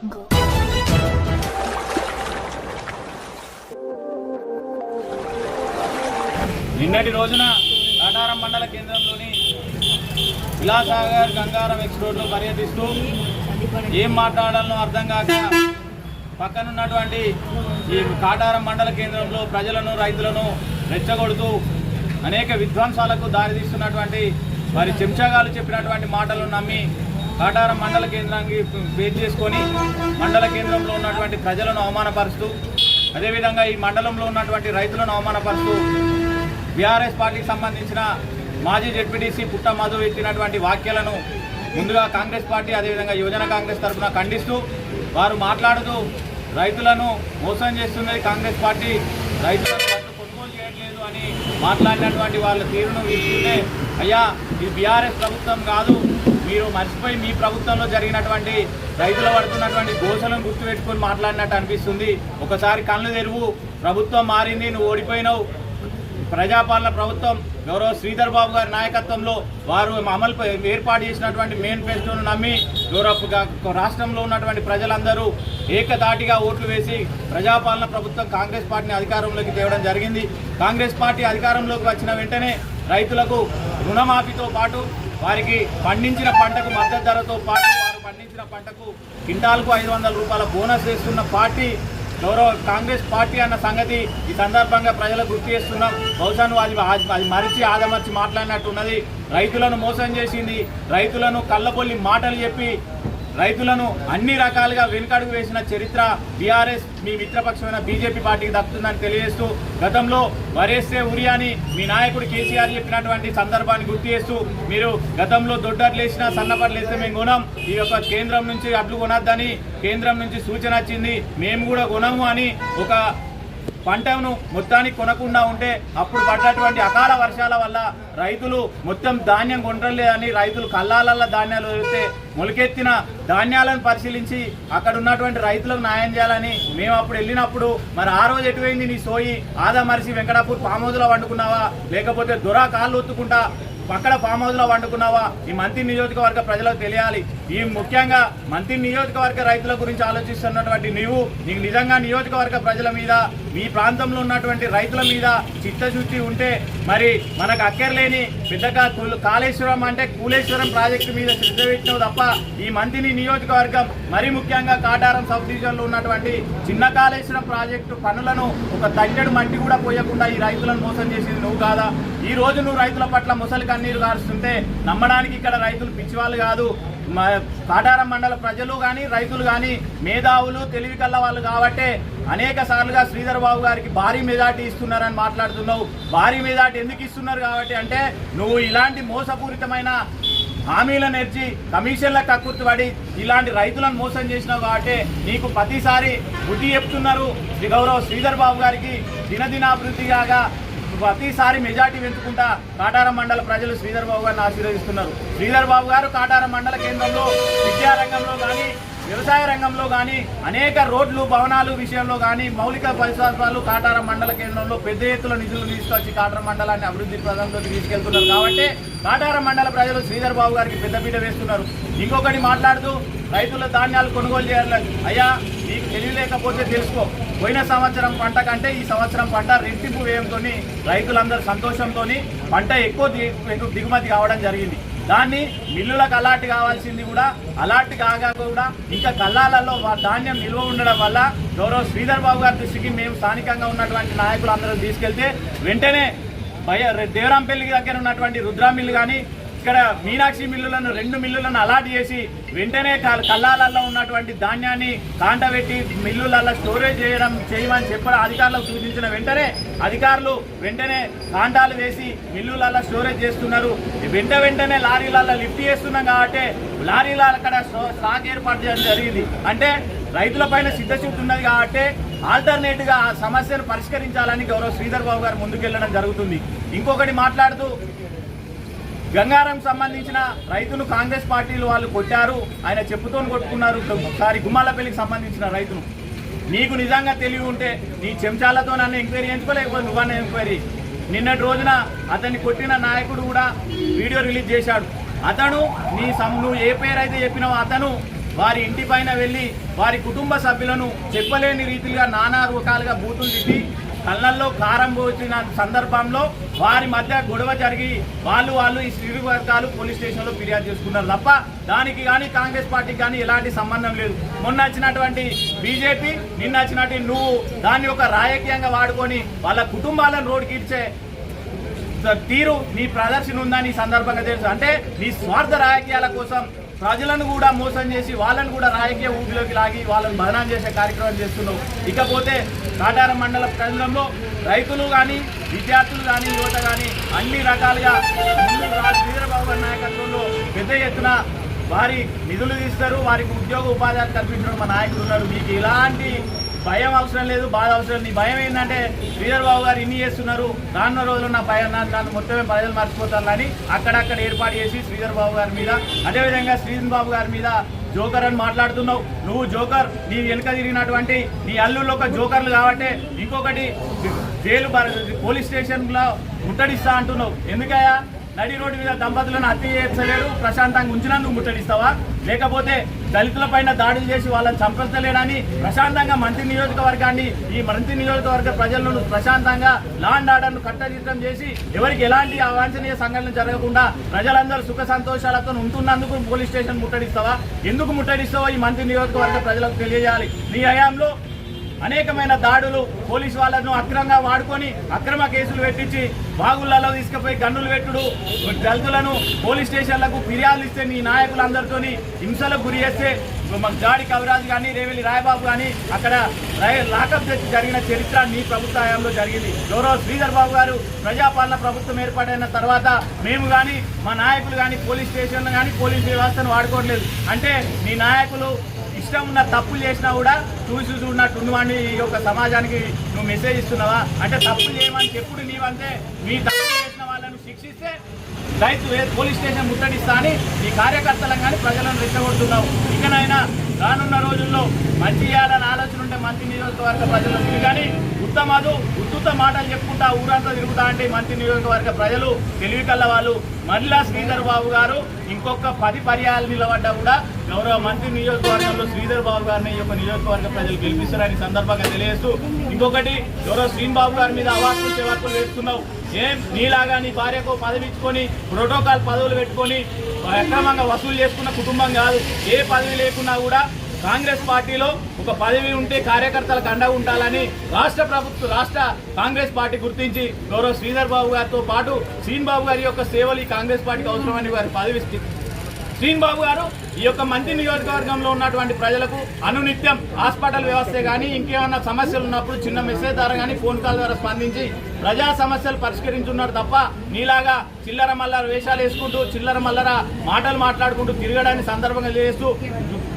నిన్నటి రోజున కాటారం మండల కేంద్రంలోని విలాసాగర్ గంగారం ఎక్స్ రోడ్లో పర్యటిస్తూ ఏం మాట్లాడాలో అర్థం కాక పక్కనున్నటువంటి ఈ కాటారం మండల కేంద్రంలో ప్రజలను రైతులను రెచ్చగొడుతూ అనేక విధ్వంసాలకు దారితీస్తున్నటువంటి వారి చెంచాగాలు చెప్పినటువంటి మాటలను నమ్మి కాటారం మండల కేంద్రానికి పేరు చేసుకొని మండల కేంద్రంలో ఉన్నటువంటి ప్రజలను అవమానపరుస్తూ అదేవిధంగా ఈ మండలంలో ఉన్నటువంటి రైతులను అవమానపరుస్తూ బీఆర్ఎస్ పార్టీకి సంబంధించిన మాజీ జెడ్పీటీసీ పుట్ట మధు ఎత్తినటువంటి వ్యాఖ్యలను ముందుగా కాంగ్రెస్ పార్టీ అదేవిధంగా యువజన కాంగ్రెస్ తరఫున ఖండిస్తూ వారు మాట్లాడుతూ రైతులను మోసం చేస్తున్నది కాంగ్రెస్ పార్టీ, రైతులను కొనుగోలు చేయట్లేదు అని మాట్లాడినటువంటి వాళ్ళ తీరును వీస్తుంటే, అయ్యా ఇది బీఆర్ఎస్ ప్రభుత్వం కాదు, మీరు మర్చిపోయి మీ ప్రభుత్వంలో జరిగినటువంటి రైతులు పడుతున్నటువంటి దోషలను గుర్తుపెట్టుకొని మాట్లాడినట్టు అనిపిస్తుంది. ఒకసారి కళ్ళు తెరువు, ప్రభుత్వం మారింది, నువ్వు ఓడిపోయినావు. ప్రజాపాలన ప్రభుత్వం గౌరవ శ్రీధర్ బాబు గారి నాయకత్వంలో వారు అమలు ఏర్పాటు చేసినటువంటి మేనిఫెస్టోను నమ్మి రాష్ట్రంలో ఉన్నటువంటి ప్రజలందరూ ఏకధాటిగా ఓట్లు వేసి ప్రజాపాలన ప్రభుత్వం కాంగ్రెస్ పార్టీని అధికారంలోకి తేవడం జరిగింది. కాంగ్రెస్ పార్టీ అధికారంలోకి వచ్చిన వెంటనే రైతులకు రుణమాఫీతో పాటు వారికి పండించిన పంటకు మద్దతు ధరతో పాటు వారు పండించిన పంటకు క్వింటాల్కు 500 రూపాయల బోనస్ వేస్తున్న పార్టీ గౌరవ కాంగ్రెస్ పార్టీ అన్న సంగతి ఈ సందర్భంగా ప్రజలకు గుర్తు చేస్తున్నాం. బహుశా అది మరిచి ఆదమర్చి మాట్లాడినట్టున్నది. రైతులను మోసం చేసింది, రైతులను కళ్ళబొల్లి మాటలు చెప్పి రైతులను అన్ని రకాలుగా వెనుకడుగు వేసిన చరిత్ర బీఆర్ఎస్ మీ మిత్రపక్షమైన బీజేపీ పార్టీకి దక్కుతుందని తెలియజేస్తూ, గతంలో వరేస్తే ఉరి అని మీ నాయకుడు కేసీఆర్ చెప్పినటువంటి సందర్భాన్ని గుర్తు చేస్తూ, మీరు గతంలో దొడ్డర్లు వేసినా సన్నపట్లు వేస్తే మేము కొనం, ఈ యొక్క కేంద్రం నుంచి అడ్లు కొనొద్దని కేంద్రం నుంచి సూచన వచ్చింది, మేము కూడా కొనము అని ఒక పంటను మొత్తానికి కొనకుండా ఉంటే అప్పుడు పడ్డటువంటి అకాల వర్షాల వల్ల రైతులు మొత్తం ధాన్యం కొంటలేదని రైతులు కల్లాలల్ల ధాన్యాలు వేస్తే మొలకెత్తిన ధాన్యాలను పరిశీలించి అక్కడ ఉన్నటువంటి రైతులకు న్యాయం చేయాలని మేము అప్పుడు వెళ్ళినప్పుడు, మరి ఆ రోజు ఎటువైంది నీ సోయి? ఆదమరిసి వెంకటాపూర్ ఫామ్ హౌస్లో వండుకున్నావా, లేకపోతే దొరా కాళ్ళు ఒత్తుకుంటా అక్కడ ఫామ్ హౌస్లో వండుకున్నావా? ఈ మంత్రి నియోజకవర్గ ప్రజలకు తెలియాలి. ఈ ముఖ్యంగా మంత్రి నియోజకవర్గ రైతుల గురించి ఆలోచిస్తున్నటువంటి నీకు నిజంగా నియోజకవర్గ ప్రజల మీద, మీ ప్రాంతంలో ఉన్నటువంటి రైతుల మీద చిత్తశుద్ధి ఉంటే మరి మనకు అక్కర్లేని పెద్దగా కాళేశ్వరం అంటే కూలేశ్వరం ప్రాజెక్టు మీద శ్రద్ధ పెట్టినవు తప్ప ఈ మంత్రి నియోజకవర్గం మరి ముఖ్యంగా కాటారం సబ్ డివిజన్లో ఉన్నటువంటి చిన్న కాళేశ్వరం ప్రాజెక్టు పనులను ఒక తట్టెడు మట్టి కూడా పోయకుండా ఈ రైతులను మోసం చేసింది నువ్వు కాదా? ఈ రోజు నువ్వు రైతుల పట్ల ముసలి కన్నీరు గారుస్తుంటే నమ్మడానికి ఇక్కడ రైతులు పిచ్చివాళ్ళు కాదు. కాటారం మండల ప్రజలు కానీ రైతులు కానీ మేధావులు తెలివి కల్ల వాళ్ళు కాబట్టే అనేక సార్లుగా శ్రీధర్ బాబు గారికి భారీ మెజార్టీ ఇస్తున్నారని మాట్లాడుతున్నావు. భారీ మెజార్టీ ఎందుకు ఇస్తున్నారు కాబట్టి అంటే నువ్వు ఇలాంటి మోసపూరితమైన హామీలను ఎర్చి కమిషన్ల కక్కుర్తిపడి ఇలాంటి రైతులను మోసం చేసినావు కాబట్టి నీకు ప్రతిసారి బుద్ధి చెప్తున్నారు. గౌరవ శ్రీధర్ బాబు గారికి దినదినాభివృద్ధి కాగా ప్రతిసారి మెజార్టీ పెంచుకుంటా కాటారం మండల ప్రజలు శ్రీధర్ బాబు గారిని ఆశీర్వదిస్తున్నారు. శ్రీధర్ బాబు గారు కాటారం మండల కేంద్రంలో విద్యారంగంలో కానీ వ్యవసాయ రంగంలో కానీ అనేక రోడ్లు భవనాలు విషయంలో కానీ మౌలిక పరిసరాలు కాటారం మండల కేంద్రంలో పెద్ద ఎత్తున నిధులు తీసుకొచ్చి కాటారం మండలాన్ని అభివృద్ధి ప్రదంలోకి తీసుకెళ్తున్నారు కాబట్టి కాటారం మండల ప్రజలు శ్రీధర్ బాబు గారికి పెద్దపీట వేస్తున్నారు. ఇంకొకటి మాట్లాడుతూ రైతుల ధాన్యాలు కొనుగోలు చేయాలి. అయ్యా నీకు తెలియలేకపోతే తెలుసుకో, పోయిన సంవత్సరం పంట కంటే ఈ సంవత్సరం పంట రెట్టింపు వ్యయంతో రైతులందరూ సంతోషంతో పంట ఎక్కువ దిగుమతి కావడం జరిగింది. దాన్ని మిల్లులకు అలాట్ కావాల్సింది కూడా అలాట్ కాగా కూడా ఇంకా కల్లాలలో ధాన్యం నిల్వ ఉండడం వల్ల గౌరవ శ్రీధర్ బాబు గారి దృష్టికి మేము స్థానికంగా ఉన్నటువంటి నాయకులు అందరూ తీసుకెళ్తే వెంటనే దేవరాంపల్లి దగ్గర ఉన్నటువంటి రుద్రా మిల్లు కానీ ఇక్కడ మీనాక్షి మిల్లులను 2 మిల్లులను అలాట్ చేసి వెంటనే కల్లాలలో ఉన్నటువంటి ధాన్యాన్ని కాంటబెట్టి మిల్లులలో స్టోరేజ్ చేయమని చెప్పడం అధికారులకు సూచించిన వెంటనే అధికారులు వెంటనే కాంటాలు వేసి మిల్లులలో స్టోరేజ్ చేస్తున్నారు. వెంటనే లారీలలో లిఫ్ట్ చేస్తున్నాం కాబట్టి లారీల అక్కడ స్టాక్ ఏర్పాటు చేయడం జరిగింది. అంటే రైతుల పైన సిద్ధశుద్ధి ఉన్నది కాబట్టి ఆల్టర్నేట్గా ఆ సమస్యను పరిష్కరించాలని గౌరవ శ్రీధర్ బాబు గారు ముందుకెళ్లడం జరుగుతుంది. ఇంకొకటి మాట్లాడుతూ గంగారం సంబంధించిన రైతును కాంగ్రెస్ పార్టీలు వాళ్ళు కొట్టారు, ఆయన చెప్పుతో కొట్టుకున్నారు. ఒకసారి గుమ్మాలపల్లికి సంబంధించిన రైతును నీకు నిజంగా తెలివి ఉంటే నీ చెంచాలతో నన్ను ఎంక్వైరీ చేయించుకోలేకపోతే నువ్వన్న ఎంక్వైరీ. నిన్నటి రోజున అతన్ని కొట్టిన నాయకుడు కూడా వీడియో రిలీజ్ చేశాడు. అతను నువ్వు ఏ పేరు అయితే చెప్పినావో అతను వారి ఇంటి పైన వెళ్ళి వారి కుటుంబ సభ్యులను చెప్పలేని రీతిగా నానా రకాలుగా బూతులు తిట్టి కళ్ళల్లో కారం పోసిన సందర్భంలో వారి మధ్య గొడవ జరిగి వాళ్ళు ఈ శ్రీ వర్గాలు పోలీస్ స్టేషన్లో ఫిర్యాదు చేసుకున్నారు తప్ప దానికి కానీ కాంగ్రెస్ పార్టీకి కానీ ఎలాంటి సంబంధం లేదు. మొన్న వచ్చినటువంటి బీజేపీ నిన్న వచ్చినట్టు నువ్వు దాన్ని ఒక రాజకీయంగా వాడుకొని వాళ్ళ కుటుంబాలను రోడ్డుకి ఇచ్చే తీరు నీ ప్రదర్శన ఉందని ఈ సందర్భంగా తెలుసు. అంటే నీ స్వార్థ రాజకీయాల కోసం ప్రజలను కూడా మోసం చేసి వాళ్ళను కూడా రాజకీయ ఊపిలోకి లాగి వాళ్ళని బదనాం చేసే కార్యక్రమం చేస్తున్నావు. ఇకపోతే కాటారం మండల కేంద్రంలో రైతులు కానీ విద్యార్థులు కానీ యువత కానీ అన్ని రకాలుగా ముందు శ్రీధరబాబు గారి నాయకత్వంలో పెద్ద ఎత్తున వారి నిధులు తీస్తారు, వారికి ఉద్యోగ ఉపాధి కల్పించడం మా నాయకులు ఉన్నారు. మీకు ఇలాంటి భయం అవసరం లేదు, బాధ అవసరం. నీ భయం ఏంటంటే శ్రీధరబాబు గారు ఇన్ని చేస్తున్నారు, రానున్న రోజులు నా భయం నన్ను మొత్తమే ప్రజలు మర్చిపోతారని అక్కడక్కడ ఏర్పాటు చేసి శ్రీధరబాబు గారి మీద అదేవిధంగా శ్రీధర్ బాబు గారి మీద జోకర్ అని మాట్లాడుతున్నావు. నువ్వు జోకర్, నీ వెనుక తిరిగినటువంటి నీ అల్లుళ్ళు ఒక జోకర్లు కాబట్టి ఇంకొకటి జైలు పోలీస్ స్టేషన్లో ముట్టడిస్తా అంటున్నావు. ఎందుకయ్యా నడి రోడ్డు మీద దంపతులను హత్య చేయలేరు, ప్రశాంతంగా ఉంచినందుకు ముట్టడిస్తావా? లేకపోతే దళితుల పైన దాడులు చేసి వాళ్ళని చంపలేడని ప్రశాంతంగా మంత్రి నియోజకవర్గాన్ని ఈ మంత్రి నియోజకవర్గ ప్రజలను ప్రశాంతంగా లా అండ్ ఆర్డర్ను కట్టదిట్టం చేసి ఎవరికి ఎలాంటి అవాంఛనీయ సంఘటనలు జరగకుండా ప్రజలందరూ సుఖ సంతోషాలతో ఉంటున్నందుకు పోలీస్ స్టేషన్ ముట్టడిస్తావా? ఎందుకు ముట్టడిస్తావో ఈ మంత్రి నియోజకవర్గ ప్రజలకు తెలియజేయాలి. నీ హయాంలో అనేకమైన దాడులు పోలీసు వాళ్ళను అక్రమంగా వాడుకొని అక్రమ కేసులు పెట్టించి బాగుళ్లలో తీసుకుపోయి గన్నులు పెట్టుడు, దళితులను పోలీస్ స్టేషన్లకు ఫిర్యాదులు ఇస్తే నీ నాయకులందరితో హింసలకు గురి చేస్తే గాడి కవిరాజు కానీ రేవెల్లి రాయబాబు కానీ అక్కడ లాకప్ చేసి జరిగిన చరిత్ర నీ ప్రభుత్వ హయాంలో జరిగింది. గౌరవ శ్రీధర్ బాబు గారు ప్రజాపాలన ప్రభుత్వం ఏర్పాటైన తర్వాత మేము కానీ మా నాయకులు కానీ పోలీస్ స్టేషన్లు కానీ పోలీస్ వ్యవస్థను వాడుకోవట్లేదు. అంటే నీ నాయకులు ఇష్టం ఉన్న తప్పులు చేసినా కూడా చూసి చూడనట్టు ఉన్నవాడిని ఈ యొక్క సమాజానికి నువ్వు మెసేజ్ ఇస్తున్నావా? అంటే తప్పులు చేయమని చెప్పుడు నీవంతే మీ తప్పులు చేసిన వాళ్ళను శిక్షిస్తే రైతు పోలీస్ స్టేషన్ ముట్టడిస్తా అని ఈ కార్యకర్తలను కానీ ప్రజలను రెచ్చగొడుతున్నావు. ఇకనైనా రానున్న రోజుల్లో మంచి చేయాలని ఆలోచన ఉంటే మంత్రి నియోజకవర్గ ప్రజలు కానీ ఉత్తుత మాటలు చెప్పుకుంటా ఊరంతా తిరుగుతా అంటే మంత్రి నియోజకవర్గ ప్రజలు తెలివి కల్ల వాళ్ళు మళ్ళా శ్రీధర్ బాబు గారు ఇంకొక 10 పర్యాలు నిలబడ్డా కూడా గౌరవ మంత్రి నియోజకవర్గంలో శ్రీధర్ బాబు గారిని ఈ యొక్క నియోజకవర్గ ప్రజలు గెలిపిస్తారని సందర్భంగా తెలియజేస్తూ ఇంకొకటి గౌరవ శ్రీన్ బాబు గారి మీద అవార్డులు చెవార్పులు వేసుకున్నావు. ఏం నీలాగా నీ భార్యకు పదవి ఇచ్చుకొని ప్రోటోకాల్ పదవులు పెట్టుకొని అక్రమంగా వసూలు చేసుకున్న కుటుంబం కాదు. ఏ పదవి లేకున్నా కూడా కాంగ్రెస్ పార్టీలో ఒక పదవి ఉంటే కార్యకర్తలకు అండగా ఉండాలని రాష్ట్ర కాంగ్రెస్ పార్టీ గుర్తించి గౌరవ శ్రీధర్ బాబు గారితో పాటు శ్రీన్ బాబు గారి యొక్క సేవలు ఈ కాంగ్రెస్ పార్టీకి అవసరమని వారి పదవి శ్రీన్ బాబు గారు ఈ యొక్క మంత్రి నియోజకవర్గంలో ఉన్నటువంటి ప్రజలకు అనునిత్యం హాస్పిటల్ వ్యవస్థ కానీ ఇంకేమన్నా సమస్యలు ఉన్నప్పుడు చిన్న మెసేజ్ ద్వారా కానీ ఫోన్ కాల్ ద్వారా స్పందించి ప్రజా సమస్యలు పరిష్కరించున్నారు తప్ప నీలాగా చిల్లర మల్లర వేషాలు వేసుకుంటూ చిల్లర మల్లర మాటలు మాట్లాడుకుంటూ తిరగడానికి సందర్భంగా చేస్తూ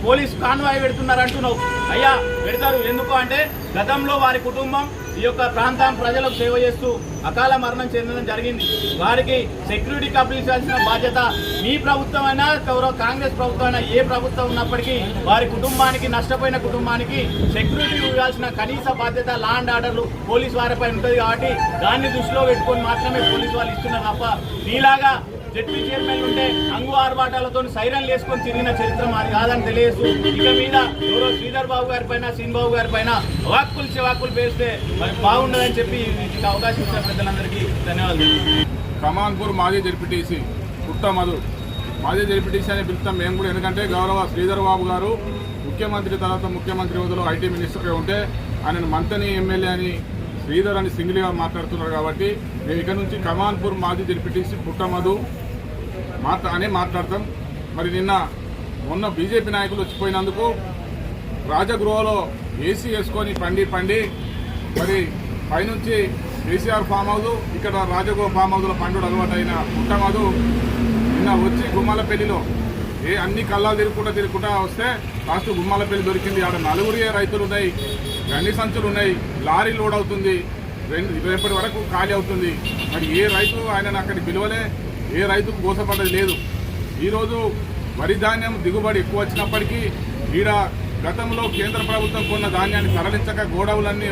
పోలీస్ కాన్వాయ్ పెడుతున్నారంటున్నావు. అయ్యా పెడతారు. ఎందుకు అంటే గతంలో వారి కుటుంబం ఈ యొక్క ప్రాంతం ప్రజలకు సేవ చేస్తూ అకాల మరణం చెందడం జరిగింది. వారికి సెక్యూరిటీ కల్పించాల్సిన బాధ్యత మీ ప్రభుత్వమైనా గౌరవ కాంగ్రెస్ ప్రభుత్వమైనా ఏ ప్రభుత్వం ఉన్నప్పటికీ వారి కుటుంబానికి నష్టపోయిన కుటుంబానికి సెక్యూరిటీ ఇవ్వాల్సిన కనీస బాధ్యత లా అండ్ ఆర్డర్లు పోలీసు వారిపై ఉంటుంది. కాబట్టి దాన్ని దృష్టిలో పెట్టుకొని మాత్రమే పోలీసు వాళ్ళు ఇస్తున్నారు తప్ప నీలాగా జడ్పీ చైర్మన్ ఉంటే అంగు ఆర్భాటాలతో సైరన్లు వేసుకొని తిరిగిన చరిత్ర మాది కాదని తెలియజేస్తూ ఇక మీద గౌరవ శ్రీధర్ బాబు గారి పైన శ్రీన్ బాబు గారి పైన చెవాకులు పేస్తే మరి బాగుండదని చెప్పి అవకాశం ఇచ్చిన పెద్దలందరికీ ధన్యవాదాలు. కమాన్పూర్ మాజీ జడ్పీటీసీ పుట్ట మధు మాజీ జడ్పీటీసీ అని పిలుస్తాం మేము కూడా. ఎందుకంటే గౌరవ శ్రీధర్ బాబు గారు ముఖ్యమంత్రి తర్వాత ముఖ్యమంత్రి హోదాలో ఐటీ మినిస్టర్గా ఉంటే ఆయనను మంత్రి ఎమ్మెల్యే అని శ్రీధర్ అని సింగిల్గా మాట్లాడుతున్నారు. కాబట్టి మేము ఇక నుంచి కమాన్పూర్ మాజీ జడ్పీటీసీ పుట్ట మధు మాట్లాడతాం. మరి మొన్న బీజేపీ నాయకులు వచ్చిపోయినందుకు రాజగృహలో ఏసీ వేసుకొని పండి మరి పైనుంచి కేసీఆర్ ఫామ్ హౌస్ ఇక్కడ రాజగృహ ఫామ్ హౌస్లో పండుగ అలవాటు అయిన పుట్ట మధు నిన్న వచ్చి గుమ్మలపల్లిలో అన్ని కళ్ళాలు తిరుగుకుంటా వస్తే లాస్ట్ గుమ్మలపల్లి దొరికింది. ఆడ 4 రైతులు ఉన్నాయి, గండి సంచులు ఉన్నాయి, లారీ లోడ్ అవుతుంది, రేపటి వరకు ఖాళీ అవుతుంది. మరి ఏ రైతు ఆయనను అక్కడికి పిలువలే, ఏ రైతుకు గోసపడ్డది లేదు. ఈరోజు వరి ధాన్యం దిగుబడి ఎక్కువ వచ్చినప్పటికీ ఈడ గతంలో కేంద్ర ప్రభుత్వం కొన్న ధాన్యాన్ని తరలించక గోడౌలన్నీ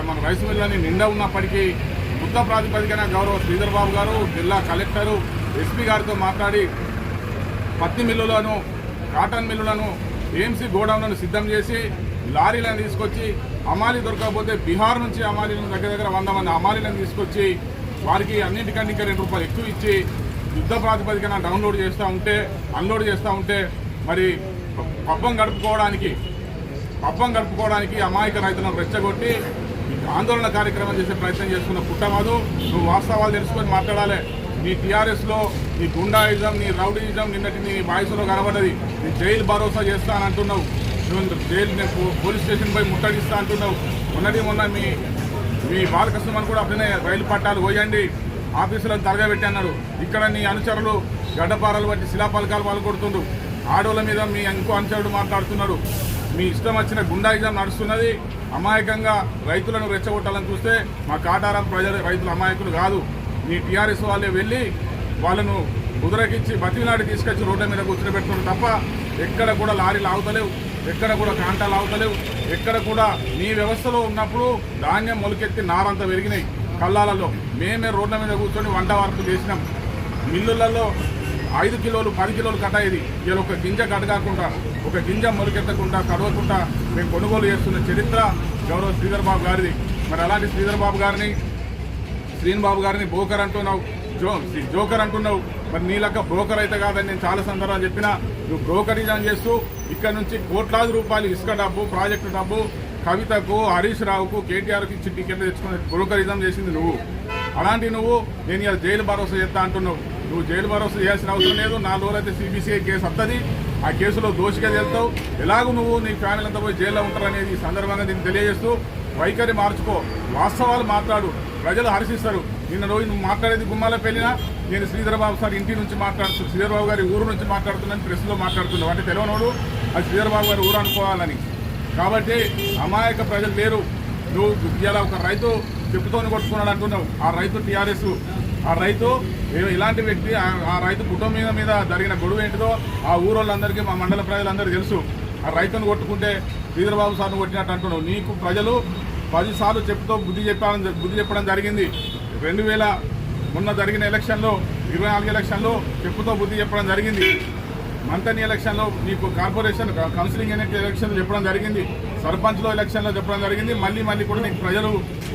మన రైస్ మిల్లన్నీ నిండా ఉన్నప్పటికీ యుద్ధ ప్రాతిపదికన గౌరవ శ్రీధర్ బాబు గారు జిల్లా కలెక్టరు ఎస్పీ గారితో మాట్లాడి పత్తి మిల్లులను కాటన్ మిల్లులను ఏఎంసీ గోడౌన్లను సిద్ధం చేసి లారీలను తీసుకొచ్చి అమాలి దొరకకపోతే బీహార్ నుంచి అమాలీలను దగ్గర 100 మంది అమాలీలను తీసుకొచ్చి వారికి అన్నింటికంటే ఇంకా ₹2 ఎక్కువ ఇచ్చి యుద్ధ ప్రాతిపదికన అన్లోడ్ చేస్తూ ఉంటే మరి పబ్బం గడుపుకోవడానికి అమాయక రైతులను రెచ్చగొట్టి ఆందోళన కార్యక్రమం చేసే ప్రయత్నం చేస్తున్న పుట్టమధు, నువ్వు వాస్తవాలు తెలుసుకొని మాట్లాడాలి. నీ టీఆర్ఎస్లో నీ గుండాయిజం, నీ రౌడీయిజం నిన్నటి నీ వాయిస్లో కనబడ్డది. నీ జైలు భరోసా చేస్తానంటున్నావు, నువ్వు పోలీస్ స్టేషన్ పోయి ముట్టడిస్తా అంటున్నావు. మొన్న మీ బాలకృష్ణమని కూడా అట్లనే రైలు పట్టాలు పోయండి, ఆఫీసులను తరగబెట్టి అన్నాడు. ఇక్కడ నీ అనుచరులు గడ్డపారలు బట్టి శిలాపలకాలు పాల్గొడుతుండ్రు. ఆడోళ్ళ మీద మీ ఇంకో అనుచరుడు మాట్లాడుతున్నాడు. మీ ఇష్టం వచ్చిన గుండాయిజం నడుస్తున్నది. అమాయకంగా రైతులను రెచ్చగొట్టాలని చూస్తే మా కాటారం రైతులు అమాయకులు కాదు. మీ టీఆర్ఎస్ వాళ్ళే వెళ్ళి వాళ్ళను కుదరకిచ్చి బతినాడు తీసుకొచ్చి రోడ్ల మీద కూర్చోబెట్టుకున్నారు తప్ప ఎక్కడ కూడా లారీలు ఆగుతలేవు, ఎక్కడ కూడా కాంటాలు ఆగుతలేవు. ఎక్కడ కూడా మీ వ్యవస్థలో ఉన్నప్పుడు ధాన్యం మొలకెత్తి నారంతా పెరిగినాయి కళ్ళాలలో. మేమే రోడ్ల మీద కూర్చొని వంట వార్తలు చేసినాం. మిల్లులలో 5 కిలోలు 10 కిలోలు కట్టాయేది. ఇలా ఒక గింజ కడగాకుండా, ఒక గింజ మొలకెత్తకుండా, కడవకుండా మేము కొనుగోలు చేస్తున్న చరిత్ర గౌరవ శ్రీధర్ బాబు గారిది. మరి అలాంటి శ్రీధర్ బాబు గారిని, శ్రీన్ బాబు గారిని బ్రోకర్ అంటున్నావు, జోకర్ అంటున్నావు. మరి నీలక్క బ్రోకర్ అయితే కాదని నేను చాలా సందర్భాలు చెప్పినా, నువ్వు బ్రోకరిజం చేస్తూ ఇక్కడ నుంచి కోట్లాది రూపాయలు ఇసుక డబ్బు, ప్రాజెక్టు డబ్బు కవితకు, హరీష్ రావుకు, కేటీఆర్కి ఇచ్చి టికెట్లు తెచ్చుకుని బ్రోకరిజం చేసింది నువ్వు. అలాంటి నువ్వు నేను ఇలా జైలు భరోసా చేస్తా అంటున్నావు. నువ్వు జైలు భరోసా చేయాల్సిన అవసరం లేదు. 4 రోజులైతే సిబిసిఐ కేసు వస్తుంది. ఆ కేసులో దోషిగా వెళ్తావు. ఎలాగూ నువ్వు నీ ఫ్యామిలీ అంతా పోయి జైల్లో ఉంటారనేది ఈ సందర్భంగా దీన్ని తెలియజేస్తూ వైఖరి మార్చుకో, వాస్తవాలు మాట్లాడు, ప్రజలు హర్షిస్తారు. నిన్న రోజు నువ్వు మాట్లాడేది గుమ్మాల పెళ్ళినా నేను శ్రీధరబాబు సార్ ఇంటి నుంచి శ్రీధరబాబు గారి ఊరు నుంచి మాట్లాడుతున్నాను, ప్రెస్లో మాట్లాడుతున్నావు. అంటే తెలియనోడు అది శ్రీధరబాబు గారి ఊరు అనుకోవాలని. కాబట్టి అమాయక ప్రజలు లేరు. నువ్వు ఇలా ఒక రైతు చెప్పుతోని కొట్టుకున్నాడు అంటున్నావు. ఆ రైతు టీఆర్ఎస్, ఆ రైతు ఇలాంటి వ్యక్తి. ఆ రైతు కుటుంబం మీద జరిగిన గొడవ ఏంటిదో ఆ ఊరోళ్ళందరికీ, మా మండల ప్రజలందరికీ తెలుసు. ఆ రైతును కొట్టుకుంటే శ్రీధరబాబు సార్ను కొట్టినట్టు అంటున్నావు. నీకు ప్రజలు 10 సార్లు చెప్పుతో బుద్ధి చెప్పడం జరిగింది. 2000 మొన్న జరిగిన ఎలక్షన్లో 24 ఎలక్షన్లో చెప్పుతో బుద్ధి చెప్పడం జరిగింది. మంతని ఎలక్షన్లో నీకు కార్పొరేషన్ కౌన్సిలింగ్ ఎలక్షన్లో చెప్పడం జరిగింది. సర్పంచ్లో ఎలక్షన్లో చెప్పడం జరిగింది. మళ్ళీ కూడా నీకు ప్రజలు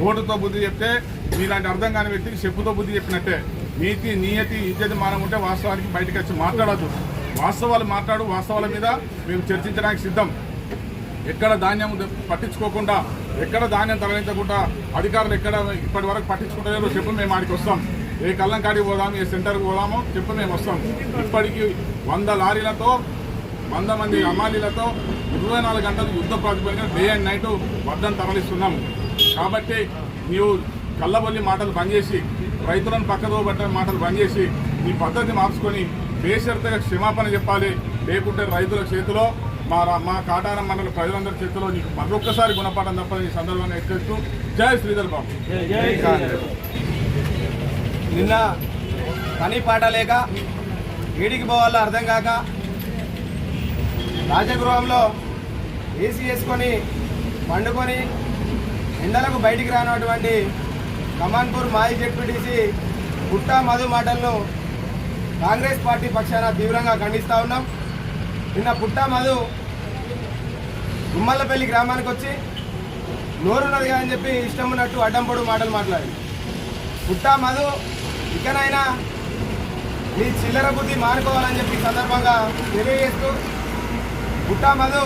ఓటుతో బుద్ధి చెప్తే మీలాంటి అర్థం కాని వ్యక్తికి చెప్పుతో బుద్ధి చెప్పినట్టే. నీతి, నియతి, ఇజ్జతి మానం ఉంటే వాస్తవానికి బయటకు వచ్చి మాట్లాడద్దు. వాస్తవాలు మాట్లాడు. వాస్తవాల మీద మేము చర్చించడానికి సిద్ధం. ఎక్కడ ధాన్యం పట్టించుకోకుండా, ఎక్కడ ధాన్యం తరలించకుండా అధికారులు ఎక్కడ ఇప్పటి వరకు పట్టించుకుంటారో చెప్పు, మేము ఆడికి వస్తాం. ఏ కళ్ళం కాడికి పోదాము, ఏ సెంటర్కి పోదామో చెప్పు, మేము వస్తాం. ఇప్పటికీ 100 లారీలతో 100 మంది అమాలీలతో 24 గంటలు యుద్ధ ప్రాతిపదికన డే అండ్ నైట్ వడ్డను తరలిస్తున్నాం. కాబట్టి నీవు కళ్ళబొల్లి మాటలు బంద్ చేసి, రైతులను పక్కదో పట్టిన మాటలు బంద్ చేసి నీ పద్ధతి మార్చుకొని బేషరతుగా క్షమాపణ చెప్పాలి. లేకుంటే రైతుల చేతిలో, మా కాటారం మండల ప్రజలందరి చేతిలో నీకు మరొక్కసారి గుణపాఠం తప్పని ఈ సందర్భంగా హెచ్చరిస్తూ జై శ్రీధర్ బాబు. నిన్న పని పాట లేక ఏడికి పోవాలో అర్థం కాక రాజగృహంలో ఏసీ వేసుకొని పండుకొని ఎండలకు బయటికి రానటువంటి కమాన్పూర్ మాజీ జెడ్పీటీసీ పుట్టా మధు మాటలను కాంగ్రెస్ పార్టీ పక్షాన తీవ్రంగా ఖండిస్తూ ఉన్నాం. నిన్న పుట్టా మధు గుమ్మల్లపల్లి గ్రామానికి వచ్చి నోరున్నది అని చెప్పి ఇష్టం ఉన్నట్టు అడ్డంపొడు మాటలు మాట్లాడి, పుట్టా మధు ఇకనైనా నీ చిల్లర బుద్ధి మానుకోవాలని చెప్పి సందర్భంగా తెలియజేస్తూ, పుట్టా మధు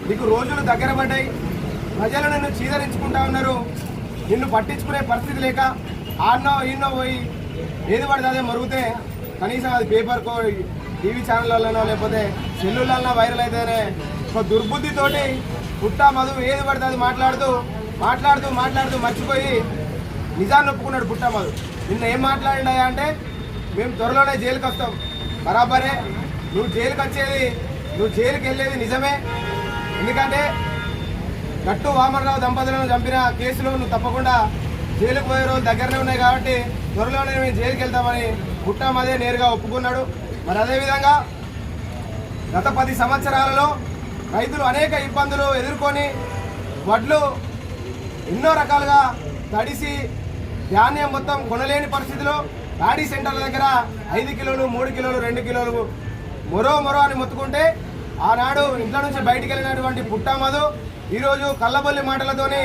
నీకు రోజులు దగ్గర పడ్డాయి, ప్రజలు నిన్ను చీదరించుకుంటా ఉన్నారు, నిన్ను పట్టించుకునే పరిస్థితి లేక ఆన్నో ఈన్నో పోయి ఏది పడితే అదే మరుగుతే కనీసం అది పేపర్కో టీవీ ఛానళ్ళలోనో లేకపోతే సెల్లులలో వైరల్ అయితేనే ఒక దుర్బుద్ధితోటి పుట్టా మధు ఏది పడితే అది మాట్లాడుతూ మర్చిపోయి నిజాన్ని ఒప్పుకున్నాడు పుట్టా మధు. నిన్న ఏం మాట్లాడినా అంటే మేము త్వరలోనే జైలుకి వస్తాం. బరాబరే, నువ్వు జైలుకి వెళ్ళేది నిజమే. ఎందుకంటే గట్టు వామనరావు దంపతులను చంపిన కేసులో నువ్వు తప్పకుండా జైలుకు పోయే రోజులు దగ్గరనే ఉన్నాయి. కాబట్టి త్వరలోనే మేము జైలుకి వెళ్తామని పుట్టా మధే నేరుగా ఒప్పుకున్నాడు. మరి అదేవిధంగా గత 10 సంవత్సరాలలో రైతులు అనేక ఇబ్బందులు ఎదుర్కొని వడ్లు ఎన్నో రకాలుగా తడిసి ధాన్యం మొత్తం కొనలేని పరిస్థితిలో ప్యాడీ సెంటర్ల దగ్గర 5 కిలోలు, 3 కిలోలు, 2 కిలోలు మొరో అని మొత్తుకుంటే ఆనాడు ఇంట్లో నుంచి బయటికి వెళ్ళినటువంటి పుట్టా మధు ఈరోజు కళ్ళబొల్లి మాటలతోని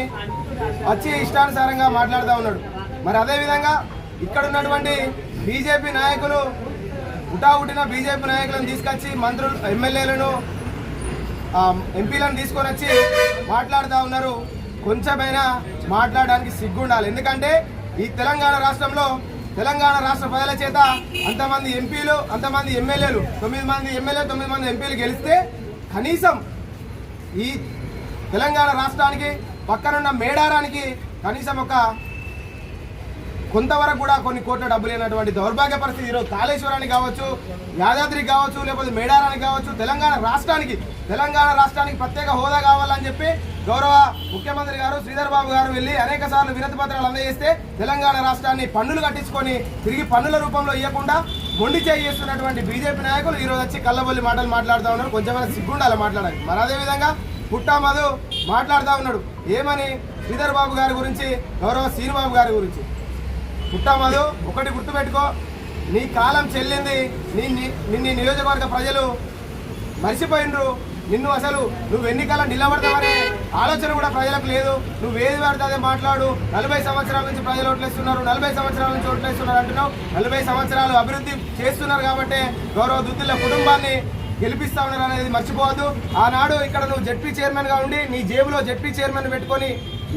వచ్చి ఇష్టానుసారంగా మాట్లాడుతూ ఉన్నాడు. మరి అదేవిధంగా ఇక్కడ ఉన్నటువంటి బీజేపీ నాయకులు ఉట్టిన బీజేపీ నాయకులను తీసుకొచ్చి మంత్రులు ఎమ్మెల్యేలను ఎంపీలను తీసుకొని వచ్చి మాట్లాడుతూ ఉన్నారు. కొంచెమైనా మాట్లాడడానికి సిగ్గుండాలి. ఎందుకంటే ఈ తెలంగాణ రాష్ట్రంలో తెలంగాణ రాష్ట్ర ప్రజల చేత అంతమంది ఎంపీలు అంతమంది ఎమ్మెల్యేలు 9 మంది ఎమ్మెల్యేలు 9 మంది ఎంపీలు గెలిస్తే కనీసం ఈ తెలంగాణ రాష్ట్రానికి పక్కనున్న మేడారానికి కనీసం ఒక కొంతవరకు కూడా కొన్ని కోట్ల డబ్బులు లేనటువంటి దౌర్భాగ్య పరిస్థితి ఈరోజు కాళేశ్వరానికి కావచ్చు, యాదాద్రికి కావచ్చు, లేకపోతే మేడారానికి కావచ్చు, తెలంగాణ రాష్ట్రానికి ప్రత్యేక హోదా కావాలని చెప్పి గౌరవ ముఖ్యమంత్రి గారు శ్రీధర్ బాబు గారు వెళ్ళి అనేక సార్లు వినతి పత్రాలు అందజేస్తే తెలంగాణ రాష్ట్రాన్ని పన్నులు కట్టించుకొని తిరిగి పన్నుల రూపంలో ఇవ్వకుండా మొండి చేస్తున్నటువంటి బీజేపీ నాయకులు ఈరోజు వచ్చి కళ్ళబొల్లి మాటలు మాట్లాడుతూ ఉన్నారు. కొంచెమైనా సిగ్గుండాలి మాట్లాడాలి. మరి అదేవిధంగా పుట్టా మధు మాట్లాడుతూ ఉన్నాడు ఏమని శ్రీధర్ బాబు గారి గురించి, గౌరవ శ్రీనిబాబు గారి గురించి. పుట్టా మధు ఒకటి గుర్తుపెట్టుకో, నీ కాలం చెల్లింది. నిన్ను నియోజకవర్గ ప్రజలు మర్చిపోయినరు. నువ్వు ఎన్నికల నిలబడతావనే ఆలోచన కూడా ప్రజలకు లేదు. నువ్వు ఏది పడితే అదే మాట్లాడు. 40 సంవత్సరాల నుంచి ప్రజలు ఓట్లేస్తున్నారు, 40 సంవత్సరాల నుంచి ఓట్లేస్తున్నారు అంటున్నావు. 40 సంవత్సరాలు అభివృద్ధి చేస్తున్నారు కాబట్టి గౌరవ దుద్దిల్ల కుటుంబాన్ని గెలిపిస్తా ఉన్నారు అనేది మర్చిపోవద్దు. ఆనాడు ఇక్కడ నువ్వు జెడ్పీ చైర్మన్గా ఉండి నీ జేబులో జెడ్పీ చైర్మన్ పెట్టుకొని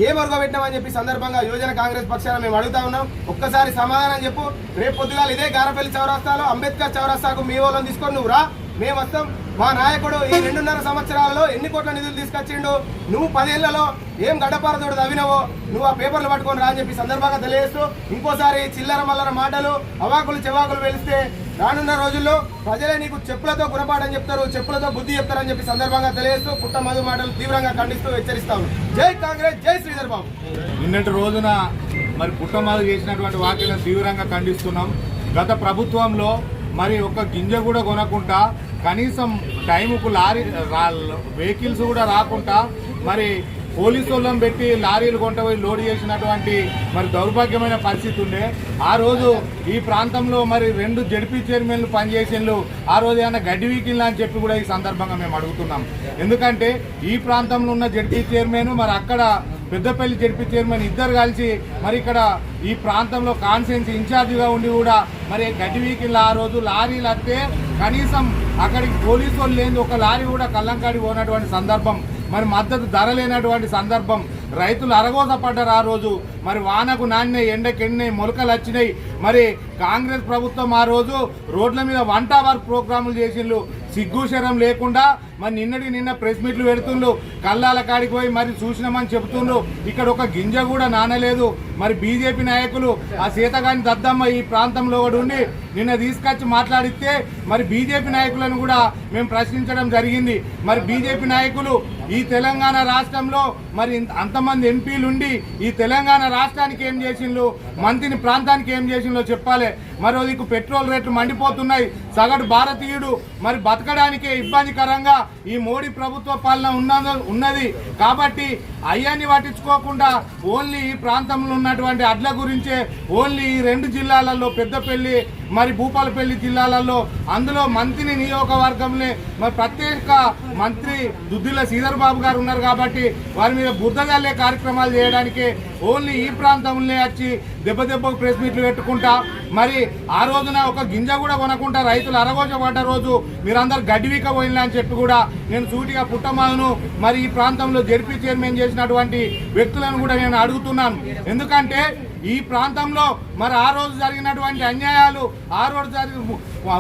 ఏ వర్గం పెట్టినామని చెప్పి సందర్భంగా యువజన కాంగ్రెస్ పక్షాన మేము అడుగుతా ఉన్నాం. ఒక్కసారి సమాధానం చెప్పు. రేపు పొద్దుగాల ఇదే గారపల్లి చౌరస్తాలో అంబేద్కర్ చౌరస్తాకు మీ వాళ్ళని తీసుకొని నువ్వు రా, మేము వస్తాం. మా నాయకుడు ఈ 2.5 సంవత్సరాలలో ఎన్ని కోట్ల నిధులు తీసుకొచ్చిండు, నువ్వు 10 ఏళ్లలో ఏం గడ్డపారతోడు తవ్వినవో నువ్వు ఆ పేపర్లు పట్టుకొని రా అని చెప్పి సందర్భంగా తెలియజేస్తూ ఇంకోసారి చిల్లర మల్లర మాటలు అవాకులు చెవాకులు వెలిస్తే రానున్న రోజుల్లో ప్రజలే నీకు చెప్పులతో గుణపాఠం చెప్తారు, చెప్పులతో బుద్ధి చెప్తారని చెప్పి సందర్భంగా తెలియజేస్తూ పుట్ట మధు మాటలు తీవ్రంగా ఖండిస్తూ హెచ్చరిస్తాము. జై కాంగ్రెస్, జై శ్రీధర్ బాబు. నిన్నటి రోజున మరి పుట్ట మధు చేసినటువంటి వ్యాఖ్యలను తీవ్రంగా ఖండిస్తున్నాం. గత ప్రభుత్వంలో మరి ఒక గింజ కూడా కొనకుండా కనీసం టైంకు వెహికల్స్ కూడా రాకుండా మరి పోలీసు వాళ్ళని పెట్టి లారీలు కొంటపోయి లోడ్ చేసినటువంటి మరి దౌర్భాగ్యమైన పరిస్థితి ఉండే. ఆ రోజు ఈ ప్రాంతంలో మరి 2 జడ్పీ చైర్మన్లు పనిచేసేళ్ళు ఆ రోజు ఏమైనా గడ్డి వీకిల్లా అని చెప్పి కూడా ఈ సందర్భంగా మేము అడుగుతున్నాం. ఎందుకంటే ఈ ప్రాంతంలో ఉన్న జడ్పీ చైర్మన్ మరి అక్కడ పెద్దపల్లి జడ్పీ చైర్మన్ ఇద్దరు కలిసి మరి ఇక్కడ ఈ ప్రాంతంలో కాన్స్టిట్యున్సీ ఇన్ఛార్జిగా ఉండి కూడా మరి గడ్డి వీకిల్ ఆ రోజు లారీలు వస్తే కనీసం అక్కడికి పోలీసు వాళ్ళు లేని ఒక లారీ కూడా కల్లంకాడి పోయినటువంటి సందర్భం, మరి మద్దతు ధర లేనటువంటి సందర్భం, రైతులు అరగోసపడ్డారు. ఆ రోజు మరి వానకు నాణ్యాయి, ఎండకెండినాయి, మొలకలు వచ్చినాయి. మరి కాంగ్రెస్ ప్రభుత్వం ఆ రోజు రోడ్ల మీద 1 అవర్ ప్రోగ్రాములు చేసిండ్రు. సిగ్గుశరం లేకుండా మరి నిన్న ప్రెస్ మీట్లు పెడుతుండ్రు, కల్లాల కాడికి పోయి మరి చూసినామని చెబుతుండ్రు. ఇక్కడ ఒక గింజ కూడా నానలేదు. మరి బీజేపీ నాయకులు ఆ సీతగాని దద్దమ్మ ఈ ప్రాంతంలో కూడా ఉండి నిన్న తీసుకొచ్చి మాట్లాడితే మరి బీజేపీ నాయకులను కూడా మేము ప్రశ్నించడం జరిగింది. మరి బీజేపీ నాయకులు ఈ తెలంగాణ రాష్ట్రంలో మరి అంతమంది ఎంపీలుండి ఈ తెలంగాణ రాష్ట్రానికి ఏం చేసిండ్రు, మంత్రిని ప్రాంతానికి ఏం చేసిండ్రో చెప్పాలి. మరో దిక్కు పెట్రోల్ రేట్లు మండిపోతున్నాయి. సగటు భారతీయుడు మరి బతకడానికే ఇబ్బందికరంగా ఈ మోడీ ప్రభుత్వ పాలన ఉన్నది. కాబట్టి అయ్యాన్ని పట్టించుకోకుండా ఓన్లీ ఈ ప్రాంతంలో ఉన్నటువంటి అడ్ల గురించే ఓన్లీ ఈ 2 జిల్లాలలో పెద్దపల్లి మరి భూపాలపల్లి జిల్లాలలో అందులో మంత్రి నియోజకవర్గంలో మరి ప్రత్యేక మంత్రి దుద్దిల్ల శ్రీధర్ బాబు గారు ఉన్నారు కాబట్టి వారి మీద బురదజల్లే కార్యక్రమాలు చేయడానికి ఓన్లీ ఈ ప్రాంతంలో వచ్చి దెబ్బకు ప్రెస్ మీట్లు పెట్టుకుంటా మరి ఆ రోజున ఒక గింజ కూడా కొనకుండా రైతులు అరగోచబడ్డ రోజు మీరందరూ గడ్డివీక పోయినా అని చెప్పి కూడా నేను సూటిగా పుట్టమను మరి ఈ ప్రాంతంలో జడ్పీ చైర్మన్ చేసినటువంటి వ్యక్తులను కూడా నేను అడుగుతున్నాను. ఎందుకంటే ఈ ప్రాంతంలో మరి ఆ రోజు జరిగినటువంటి అన్యాయాలు, ఆ రోజు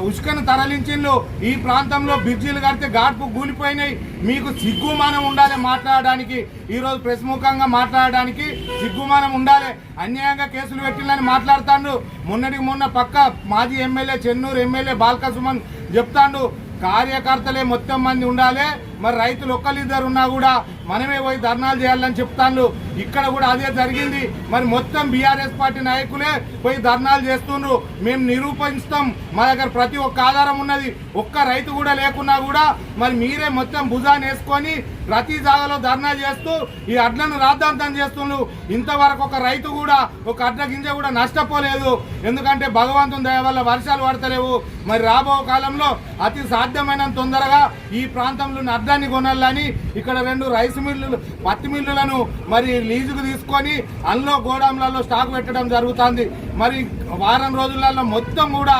ఉసుకను తరలించిండ్రు. ఈ ప్రాంతంలో బ్రిడ్జీలు కడితే ఘాట్పు కూలిపోయినాయి. మీకు సిగ్గుమానం ఉండాలి మాట్లాడడానికి, ఈరోజు ప్రెస్ ముఖంగా మాట్లాడడానికి సిగ్గుమానం ఉండాలి. అన్యాయంగా కేసులు పెట్టిందని మాట్లాడుతాండు. మొన్నటికి మొన్న పక్క మాజీ ఎమ్మెల్యే చెన్నూరు ఎమ్మెల్యే బాల్క సుమన్ చెప్తాండు కార్యకర్తలే మొత్తం మంది ఉండాలి, మరి రైతులు ఒక్కరిద్దరు ఉన్నా కూడా మనమే పోయి ధర్నాలు చేయాలని చెప్తాను. ఇక్కడ కూడా అదే జరిగింది. మరి మొత్తం బీఆర్ఎస్ పార్టీ నాయకులే పోయి ధర్నాలు చేస్తుండ్రు. మేము నిరూపిస్తాం, మా దగ్గర ప్రతి ఒక్క ఆధారం ఉన్నది. ఒక్క రైతు కూడా లేకున్నా కూడా మరి మీరే మొత్తం భుజాన్ని వేసుకొని ప్రతి జాగాలో ధర్నా చేస్తూ ఈ అడ్లను రాద్ధాంతం చేస్తుండ్రు. ఇంతవరకు ఒక రైతు కూడా ఒక అడ్ల గింజ కూడా నష్టపోలేదు. ఎందుకంటే భగవంతుని దయ వల్ల వర్షాలు పడతలేవు. మరి రాబో కాలంలో అతి సాధ్యమైనంత తొందరగా ఈ ప్రాంతంలో అడ్డాన్ని కొనాలని ఇక్కడ 2 రైస్ మిల్లులు, పత్తి మిల్లులను మరి లీజుకు తీసుకొని అందులో గోడాంలలో స్టాక్ పెట్టడం జరుగుతుంది. మరి వారం రోజులలో మొత్తం కూడా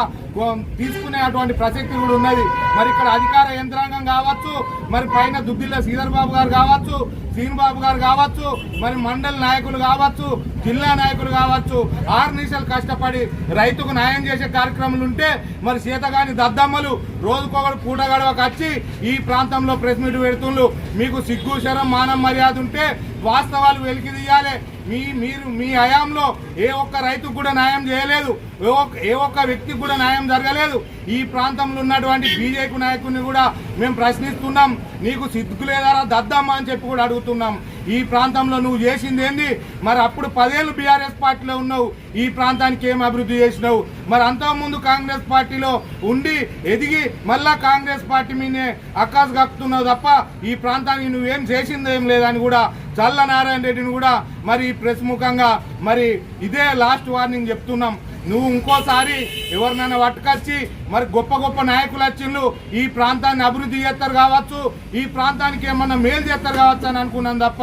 తీసుకునేటువంటి ప్రసక్తి కూడా ఉన్నది. మరి ఇక్కడ అధికార యంత్రాంగం కావచ్చు, మరి పైన దుద్దిల్ల శ్రీధర్ బాబు గారు కావచ్చు, శ్రీనిబాబు గారు కావచ్చు, మరి మండల నాయకులు కావచ్చు, జిల్లా నాయకులు కావచ్చు, 6 నిమిషాలు కష్టపడి రైతుకు న్యాయం చేసే కార్యక్రమాలు ఉంటే మరి చేతగాని దద్దమ్మలు రోజుకొకరు పూట గడవకు వచ్చి ఈ ప్రాంతంలో ప్రెస్ మీట్ పెడుతుండ్రు. మీకు సిగ్గు శరం మానం మర్యాద ఉంటే వాస్తవాలు వెలికి తీయాలి. మీరు మీ హయాంలో ఏ ఒక్క రైతుకు కూడా న్యాయం చేయలేదు, ఏ ఒక్క వ్యక్తికి కూడా న్యాయం జరగలేదు. ఈ ప్రాంతంలో ఉన్నటువంటి బీజేపీ నాయకుడిని కూడా మేము ప్రశ్నిస్తున్నాం. నీకు సిగ్గు లేదారా దద్దమ్మా అని చెప్పి కూడా అడుగుతున్నాం. ఈ ప్రాంతంలో నువ్వు చేసింది ఏంది? మరి అప్పుడు 10 ఏళ్ళు బీఆర్ఎస్ పార్టీలో ఉన్నావు, ఈ ప్రాంతానికి ఏం అభివృద్ధి చేసినావు? మరి అంతకుముందు కాంగ్రెస్ పార్టీలో ఉండి ఎదిగి మళ్ళా కాంగ్రెస్ పార్టీ మీదే అక్కాసు కక్కుతున్నావు తప్ప ఈ ప్రాంతానికి నువ్వేం చేసింది ఏం లేదని కూడా చల్ల నారాయణ రెడ్డిని కూడా మరి ప్రెస్ ముఖంగా మరి ఇదే లాస్ట్ వార్నింగ్ చెప్తున్నాం. నువ్వు ఇంకోసారి ఎవరినైనా పట్టుకొచ్చి మరి గొప్ప గొప్ప నాయకులు వచ్చిండ్రు ఈ ప్రాంతాన్ని అభివృద్ధి చేస్తారు కావచ్చు, ఈ ప్రాంతానికి ఏమన్నా మేలు చేస్తారు కావచ్చు అని అనుకున్నాం తప్ప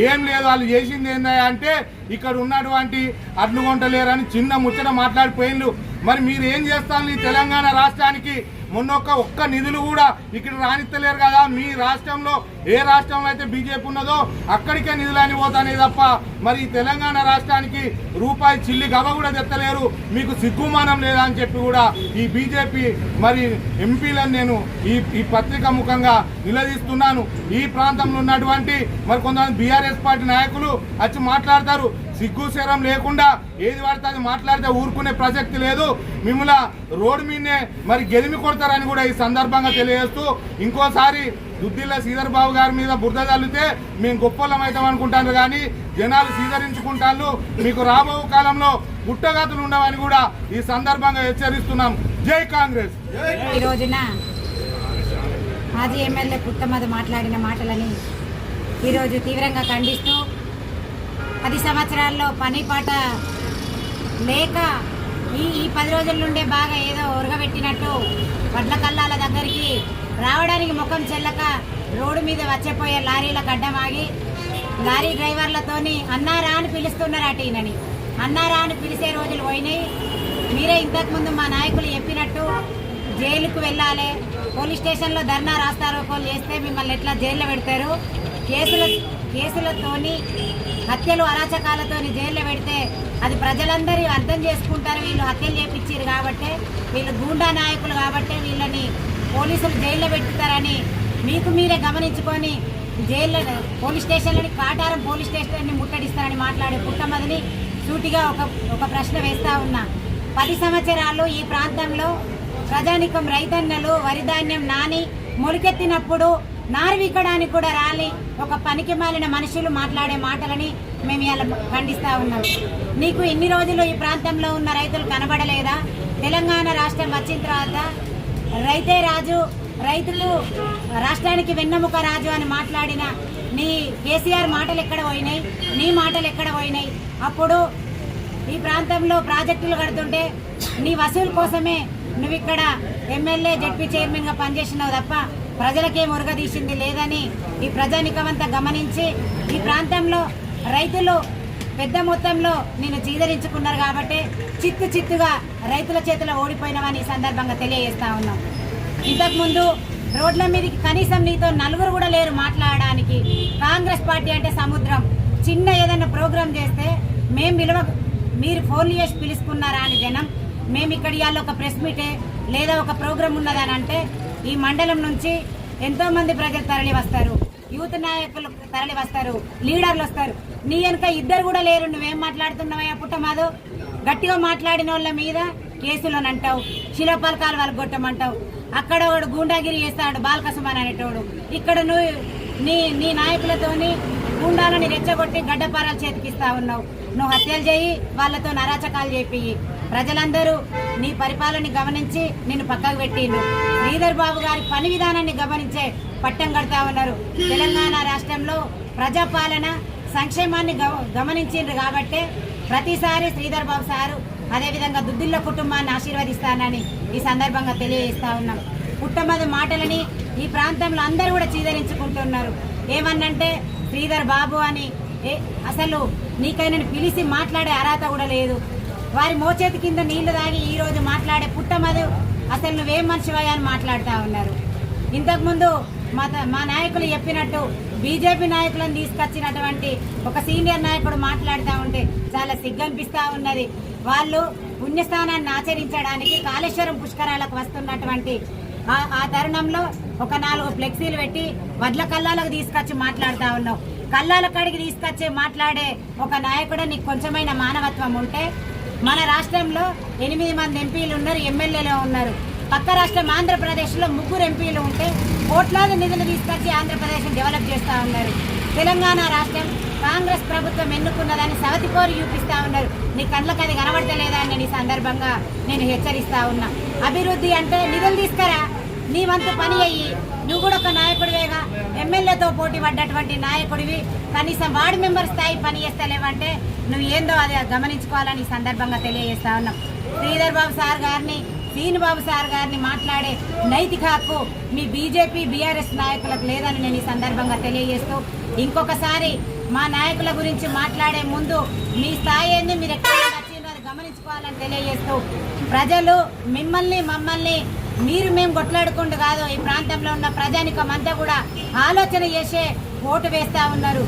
ఏం లేదు. వాళ్ళు చేసింది ఏందా అంటే ఇక్కడ ఉన్నటువంటి అడ్లు కొంటలేరని చిన్న ముచ్చట మాట్లాడిపోయిండ్రు. మరి మీరు ఏం చేస్తారు ఈ తెలంగాణ రాష్ట్రానికి? మొన్న ఒక్క నిధులు కూడా ఇక్కడ రానిస్తలేరు కదా. మీ రాష్ట్రంలో ఏ రాష్ట్రంలో అయితే బీజేపీ ఉన్నదో అక్కడికే నిధులు అని పోతానే తప్ప మరి తెలంగాణ రాష్ట్రానికి రూపాయి చిల్లి గవ కూడా తెత్తలేరు. మీకు సిగ్గుమానం లేదా అని చెప్పి కూడా ఈ బీజేపీ మరి ఎంపీలను నేను ఈ పత్రిక ముఖంగా నిలదీస్తున్నాను. ఈ ప్రాంతంలో ఉన్నటువంటి మరి కొంతమంది బీఆర్ఎస్ పార్టీ నాయకులు వచ్చి మాట్లాడతారు. సిగ్గు శరం లేకుండా ఏది పడితే అది మాట్లాడితే ఊరుకునే ప్రసక్తి లేదు. మిమ్మల్ని రోడ్డు మీదనే మరి గెలిమి కొడతారని కూడా ఈ సందర్భంగా తెలియజేస్తూ ఇంకోసారి దుద్దిల్ల శ్రీధర్ బాబు గారి మీద బురద చల్లితే మేము గొప్పలం అవుతాం అనుకుంటాను, కానీ జనాలు స్వీకరించుకుంటాను. మీకు రాబో కాలంలో పుట్టగతులు ఉండవని కూడా ఈ సందర్భంగా హెచ్చరిస్తున్నాం. జై కాంగ్రెస్. ఈ రోజున మాజీ ఎమ్మెల్యే పుట్టమద మాట్లాడిన మాటలని ఈరోజు తీవ్రంగా ఖండిస్తూ 10 సంవత్సరాల్లో పని పాట లేక ఈ 10 రోజుల నుండే బాగా ఏదో ఉరగబెట్టినట్టు వడ్ల కల్లాల దగ్గరికి రావడానికి ముఖం చెల్లక రోడ్డు మీద వచ్చేపోయే లారీలకు అడ్డమాగి లారీ డ్రైవర్లతోని అన్నారా అని పిలుస్తున్నారు. అటీనని అన్నారా అని పిలిచే రోజులు పోయినాయి. మీరే ఇంతకుముందు మా నాయకులు చెప్పినట్టు జైలుకు వెళ్ళాలి, పోలీస్ స్టేషన్లో ధర్నా రాస్తారోకోలు చేస్తే మిమ్మల్ని ఎట్లా జైల్లో పెడతారు, కేసులతోని హత్యలు అరాచకాలతోని జైల్లో పెడితే అది ప్రజలందరూ అర్థం చేసుకుంటారు. వీళ్ళు హత్యలు చేపించారు కాబట్టి, వీళ్ళు గూండా నాయకులు కాబట్టి వీళ్ళని పోలీసులు జైల్లో పెట్టుతారని మీకు మీరే గమనించుకొని జైల్లో పోలీస్ స్టేషన్లని కాటారం పోలీస్ స్టేషన్ని ముట్టడిస్తారని మాట్లాడే పుట్టమదని సూటిగా ఒక ప్రశ్న వేస్తా ఉన్నా. 10 సంవత్సరాలు ఈ ప్రాంతంలో ప్రజానికం రైతన్నలు వరిధాన్యం నాని మొలికెత్తినప్పుడు నార్వికడానికి కూడా రాలి ఒక పనికి మాలిన మనుషులు మాట్లాడే మాటలని మేము ఇలా ఖండిస్తూ ఉన్నాం. నీకు ఇన్ని రోజులు ఈ ప్రాంతంలో ఉన్న రైతులు కనబడలేదా? తెలంగాణ రాష్ట్రం వచ్చిన తర్వాత రైతే రాజు, రైతులు రాష్ట్రానికి వెన్నెముక రాజు అని మాట్లాడిన నీ కేసీఆర్ మాటలు ఎక్కడ పోయినాయి? నీ మాటలు ఎక్కడ పోయినాయి? అప్పుడు ఈ ప్రాంతంలో ప్రాజెక్టులు కడుతుంటే నీ వసూలు కోసమే నువ్వు ఇక్కడ ఎమ్మెల్యే జడ్పీ చైర్మన్గా పనిచేసినావు తప్ప ప్రజలకేం ఉరగదీసింది లేదని ఈ ప్రజానికమంతా గమనించి ఈ ప్రాంతంలో రైతులు పెద్ద మొత్తంలో నేను చీదరించుకున్నారు కాబట్టి చిత్తుగా రైతుల చేతిలో ఓడిపోయినామని ఈ సందర్భంగా తెలియజేస్తా ఉన్నాం. ఇంతకుముందు రోడ్ల మీదకి కనీసం నీతో 4 కూడా లేరు మాట్లాడడానికి. కాంగ్రెస్ పార్టీ అంటే సముద్రం. చిన్న ఏదైనా ప్రోగ్రాం చేస్తే మీరు ఫోన్లు చేసి పిలుచుకున్నారా అని జనం. మేము ఇక్కడ ఇవాళ ఒక ప్రెస్ మీటే లేదా ఒక ప్రోగ్రాం ఉన్నదని అంటే ఈ మండలం నుంచి ఎంతోమంది ప్రజలు తరలి వస్తారు, యూత్ నాయకులు తరలి వస్తారు, లీడర్లు వస్తారు. నీ వెనుక 2 కూడా లేరు. నువ్వేం మాట్లాడుతున్నావా పుట్టమాదు? గట్టిగా మాట్లాడిన వాళ్ళ మీద కేసులను అంటావు, శిలాపలకాలు వాళ్ళకి కొట్టమంటావు. అక్కడ వాడు గూండాగిరి చేస్తాడు బాలకసుమాన్ అనేటోడు. ఇక్కడ నువ్వు నీ నాయకులతోని గూండాలని రెచ్చగొట్టి గడ్డపారాలు చేతికిస్తా ఉన్నావు. నువ్వు హత్యలు చేయి, వాళ్ళతో అరాచకాలు చేపి ప్రజలందరూ నీ పరిపాలనని గమనించి నిన్ను పక్కకు పెట్టిండ్రు. శ్రీధర్ బాబు గారి పని విధానాన్ని గమనించే పట్టం కడతా ఉన్నారు. తెలంగాణ రాష్ట్రంలో ప్రజాపాలన సంక్షేమాన్ని గమనించిండ్రు కాబట్టే ప్రతిసారి శ్రీధర్ బాబు సారు అదేవిధంగా దుద్దిల్ల కుటుంబాన్ని ఆశీర్వదిస్తానని ఈ సందర్భంగా తెలియజేస్తా ఉన్నాం. పుట్టమది మాటలని ఈ ప్రాంతంలో అందరూ కూడా చీదరించుకుంటున్నారు. ఏమన్నంటే శ్రీధర్ బాబు అని అసలు నీకైనా పిలిచి మాట్లాడే అర్హత కూడా లేదు. వారి మోచేతి కింద నీళ్లు తాగి ఈ రోజు మాట్లాడే పుట్టమది అసలు నువ్వేం మనిషివయ్యా అని మాట్లాడుతూ ఉన్నారు. ఇంతకుముందు మా నాయకులు చెప్పినట్టు బీజేపీ నాయకులను తీసుకొచ్చినటువంటి ఒక సీనియర్ నాయకుడు మాట్లాడుతూ ఉంటే చాలా సిగ్గనిపిస్తూ ఉన్నది. వాళ్ళు పుణ్యస్థానాన్ని ఆచరించడానికి కాళేశ్వరం పుష్కరాలకు వస్తున్నటువంటి ఆ తరుణంలో ఒక 4 ఫ్లెక్సీలు పెట్టి వడ్ల కల్లాలకు తీసుకొచ్చి మాట్లాడుతూ ఉన్నావు. కల్లాల కాడికి తీసుకొచ్చి మాట్లాడే ఒక నాయకుడు నీకు కొంచెమైన మానవత్వం ఉంటే, మన రాష్ట్రంలో 8 మంది ఎంపీలు ఉన్నారు, ఎమ్మెల్యేలు ఉన్నారు. పక్క రాష్ట్రం ఆంధ్రప్రదేశ్లో 3 ఎంపీలు ఉంటే కోట్లాది నిధులు తీసుకొచ్చి ఆంధ్రప్రదేశ్ని డెవలప్ చేస్తూ ఉన్నారు. తెలంగాణ రాష్ట్రం కాంగ్రెస్ ప్రభుత్వం ఎన్నుకున్నదాన్ని సవతికోరి చూపిస్తా ఉన్నారు. నీ కళ్ళకి అది కనబడతలేదా అని ఈ సందర్భంగా నేను హెచ్చరిస్తా ఉన్నా. అభివృద్ధి అంటే నిధులు తీసుకురా, నీ వంతు పని అయ్యి. నువ్వు కూడా ఒక నాయకుడివేగా, ఎమ్మెల్యేతో పోటీ పడ్డటువంటి నాయకుడివి, కనీసం వార్డు మెంబర్ స్థాయి పని చేస్తలేవంటే నువ్వు ఏందో అది గమనించుకోవాలని ఈ సందర్భంగా తెలియజేస్తా ఉన్నాం. శ్రీధర్ బాబు సార్ గారిని, శ్రీనిబాబు సార్ గారిని మాట్లాడే నైతిక హక్కు మీ బీజేపీ బీఆర్ఎస్ నాయకులకు లేదని నేను ఈ సందర్భంగా తెలియజేస్తూ, ఇంకొకసారి మా నాయకుల గురించి మాట్లాడే ముందు మీ స్థాయి ఏంది, మీరు ఎక్కడ వచ్చిందో అది గమనించుకోవాలని తెలియజేస్తూ, ప్రజలు మిమ్మల్ని మమ్మల్ని మేము కొట్లాడుకుంటూ కాదు, ఈ ప్రాంతంలో ఉన్న ప్రజానికం అంతా కూడా ఆలోచన చేసే ఓటు వేస్తా ఉన్నారు.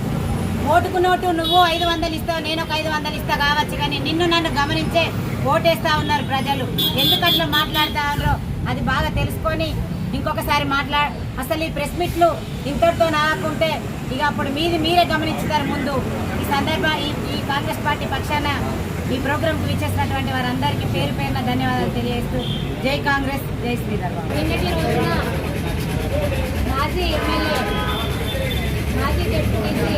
ఓటుకు నోటు నువ్వు 500 ఇస్తావు, నేను ఒక 500 ఇస్తా కావచ్చు, కానీ నన్ను గమనించే ఓటేస్తా ఉన్నారు ప్రజలు. ఎందుకట్లా మాట్లాడతారో అది బాగా తెలుసుకొని ఇంకొకసారి అసలు ఈ ప్రెస్ మీట్లు ఇంతటితో ఆకుంటే ఇక అప్పుడు మీరే గమనించుతారు. ముందు ఈ ఈ కాంగ్రెస్ పార్టీ పక్షాన ఈ ప్రోగ్రాంకు విచ్చేసినటువంటి వారందరికీ పేరు పేరున ధన్యవాదాలు తెలియజేస్తూ జై కాంగ్రెస్, జై శ్రీధర్ బాబు. నిన్నటి రోజున మాజీ ఎమ్మెల్యే, మాజీ డిప్యూటీ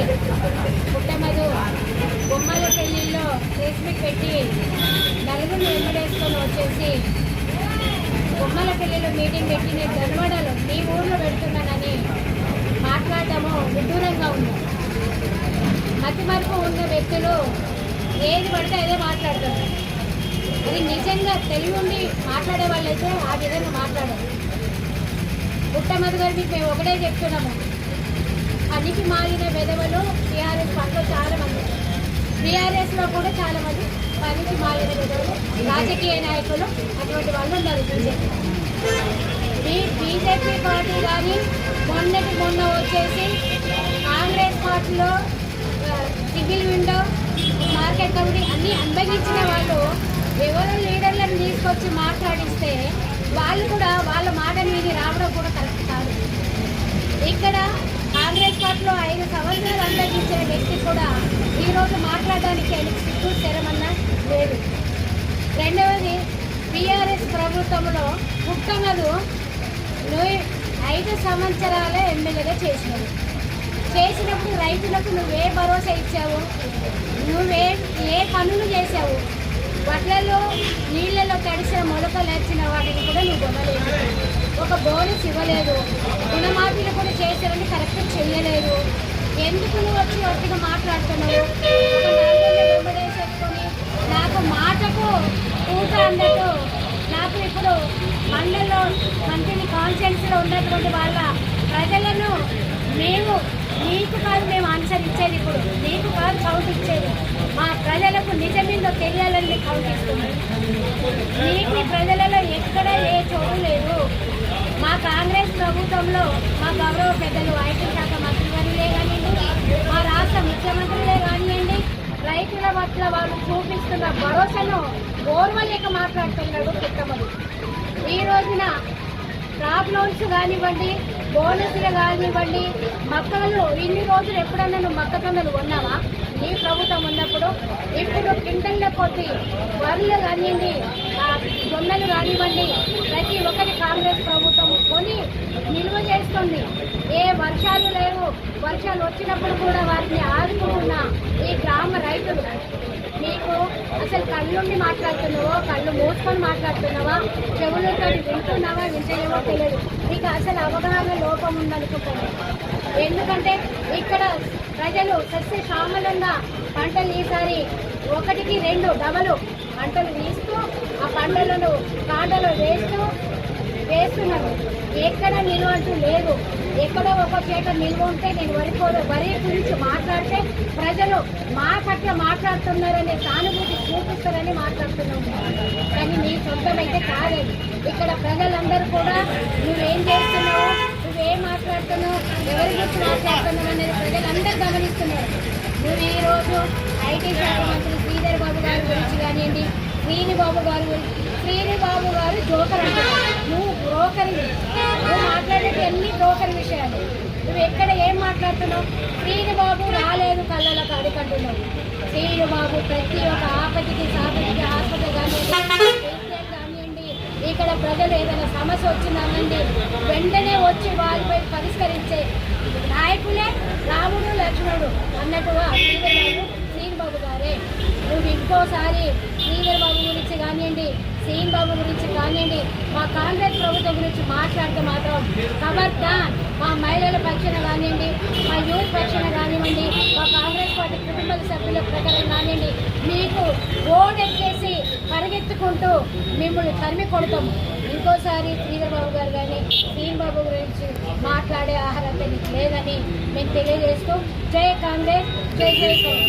పుట్టమధు బొమ్మల పెళ్లిలో ప్రెస్ మీట్ పెట్టి నలుగురు వెంబడేసుకొని వచ్చేసి బొమ్మల పెళ్లిలో మీటింగ్ పెట్టి నేను ధర్మడలో మీ ఊర్లో పెడుతున్నానని మాట్లాడటము విడ్డూరంగా ఉంది. మతి మరుపు ఉన్న వ్యక్తులు ఏది పడితే అదే మాట్లాడతారు. అది నిజంగా తెలివి ఉండి మాట్లాడే వాళ్ళైతే ఆ విధంగా మాట్లాడారు. పుట్టమధు గారికి మేము ఒకటే చెప్తున్నాము, పనికి మారిన విధవలు టీఆర్ఎస్ పనిలో చాలామంది, టీఆర్ఎస్లో కూడా చాలామంది పనికి మారిన విధవలు రాజకీయ నాయకులు అటువంటి వాళ్ళు ఉన్నారు. బీజేపీ పార్టీ కానీ మొన్న వచ్చేసి కాంగ్రెస్ పార్టీలో సింగిల్ విండో, మార్కెట్ కమిటీ అన్నీ అనుభవించిన వాళ్ళు ఎవరో లీడర్లను తీసుకొచ్చి మాట్లాడిస్తే వాళ్ళు కూడా వాళ్ళ మాట మీద రావడం కూడా కరెక్ట్ కాదు. ఇక్కడ కాంగ్రెస్ పార్టీలో 5 సంవత్సరాలు అనుభవించిన వ్యక్తి కూడా ఈరోజు మాట్లాడడానికి ఆయనకు సిగ్గు తెరమన్నా లేదు. రెండవది, టీఆర్ఎస్ ప్రభుత్వంలో పుట్టమధు 5 సంవత్సరాల ఎమ్మెల్యేగా చేసినప్పుడు రైతులకు నువ్వే భరోసా ఇచ్చావు, ఏ పనులు చేసావు, వడ్లలో నీళ్లలో తడిసిన మొలకలు వచ్చిన వాటిని కూడా నువ్వు కొనలేదు, ఒక బోనస్ ఇవ్వలేదు, రుణమాఫీలు కూడా చేశారని కరెక్ట్ చేయలేదు. ఎందుకు నువ్వు వచ్చి ఒట్టిగా మాట్లాడుతున్నావు? ఒక 4 వెంబడేసేసుకొని నాకు మాటకు కూట అన్నట్టు నాకు ఇప్పుడు మండలంలో మంత్రి కాన్స్టిట్యున్సీలో ఉన్నటువంటి వాళ్ళ ప్రజలను నీకు కాదు మేము అనుసరించేది, ఇప్పుడు నీకు కాదు కౌంట్ ఇచ్చేది, మా ప్రజలకు నిజమేందో తెలియాలని కౌంట్ ఇస్తున్నాం. నీకు ప్రజలలో ఎక్కడ ఏ చోటు లేదు. మా కాంగ్రెస్ ప్రభుత్వంలో మా గౌరవ పెద్దలు ఐటీ శాఖ మంత్రివర్యులే కానివ్వండి, మా రాష్ట్ర ముఖ్యమంత్రులే కానివ్వండి, రైతుల పట్ల వాళ్ళు చూపిస్తున్న భరోసాను ఓర్వలేక మాట్లాడుతున్నాడు పుట్టమధు. ఈ రోజున క్రాప్ లోన్స్ కానివ్వండి, బోనస్లు కానివ్వండి, మక్కలు ఇన్ని రోజులు ఎప్పుడన్నా నువ్వు మక్క తొందరలు కొన్నావా? ఈ ప్రభుత్వం ఉన్నప్పుడు ఇప్పుడు క్వింటల్ల కొద్ది వరలు కానివ్వండి, జొన్నలు కానివ్వండి, ప్రతి ఒక్కటి కాంగ్రెస్ ప్రభుత్వం కొని నిల్వ చేస్తుంది. ఏ వర్షాలు లేవు, వర్షాలు వచ్చినప్పుడు కూడా వాటిని ఆదుకుంటున్న ఈ గ్రామ రైతులు మీకు అసలు కళ్ళుండి మాట్లాడుతున్నావో, కళ్ళు మూసుకొని మాట్లాడుతున్నావా, చెవులతో వింటున్నావా, వింటలేవో తెలియదు. మీకు అసలు అవగాహన లోపం ఉందనుకుంటున్నాను. ఎందుకంటే ఇక్కడ ప్రజలు సస్యశ్యామలంగా పంటలు ఈసారి 1కి 2 డబలు పంటలు తీస్తూ ఆ పంటలను కాండలు వేస్తున్నారు. ఎక్కడ నిల్వ అంటూ లేదు. ఎక్కడో ఒక చేట నిల్వ ఉంటే నేను వరి గురించి మాట్లాడితే ప్రజలు మా పట్ల మాట్లాడుతున్నారనే సానుభూతి చూపిస్తారని మాట్లాడుతున్నాము. కానీ నీ సొంతమైతే కాలేదు. ఇక్కడ ప్రజలందరూ కూడా నువ్వేం చేస్తున్నావు, నువ్వేం మాట్లాడుతున్నావు, ఎవరి గురించి మాట్లాడుతున్నావు అనేది ప్రజలందరూ గమనిస్తున్నారు. నువ్వు ఈరోజు ఐటీ శాఖ మంత్రి శ్రీధర్ బాబు గారి గురించి కానివ్వండి, శ్రీనిబాబు గారు జోకర్ అంటున్నావు. నువ్వు బ్రోకర్, నువ్వు మాట్లాడేది అన్ని బ్రోకర్ విషయాలు. నువ్వు ఎక్కడ ఏం మాట్లాడుతున్నావు? శ్రీనిబాబు రాలేదు కళ్ళల కాడికంటున్నావు. శ్రీనిబాబు ప్రతి ఒక్క ఆపతికి సాపతికి హాస్పిటల్ కానివ్వండి, ఇక్కడ ప్రజలు ఏదైనా సమస్య వచ్చిందనండి వెంటనే వచ్చి వారిపై పరిష్కరించే నాయకులే రాముడు లక్ష్మణుడు అన్నట్టుగా శ్రీనిబాబు గారే. నువ్వు ఇంకోసారి శ్రీధర్ బాబు గురించి కానివ్వండి, శ్రీన్ బాబు గురించి కానివ్వండి, మా కాంగ్రెస్ ప్రభుత్వం గురించి మాట్లాడితే మాత్రం ఖబర్దార్. మా మహిళల పక్షాన కానివ్వండి, మా యూత్ పక్షాన కానివ్వండి, మా కాంగ్రెస్ పార్టీ కుటుంబ సభ్యుల ప్రకారం కానివ్వండి, మీకు ఓడెక్కేసి పరిగెత్తుకుంటూ మిమ్మల్ని తరిమి కొడతాము. ఇంకోసారి శ్రీధర్ బాబు గారు కానీ శ్రీన్ బాబు గురించి మాట్లాడే ఆహారం లేదని మేము తెలియజేస్తూ జై కాంగ్రెస్, జై జై కాంగ్రెస్.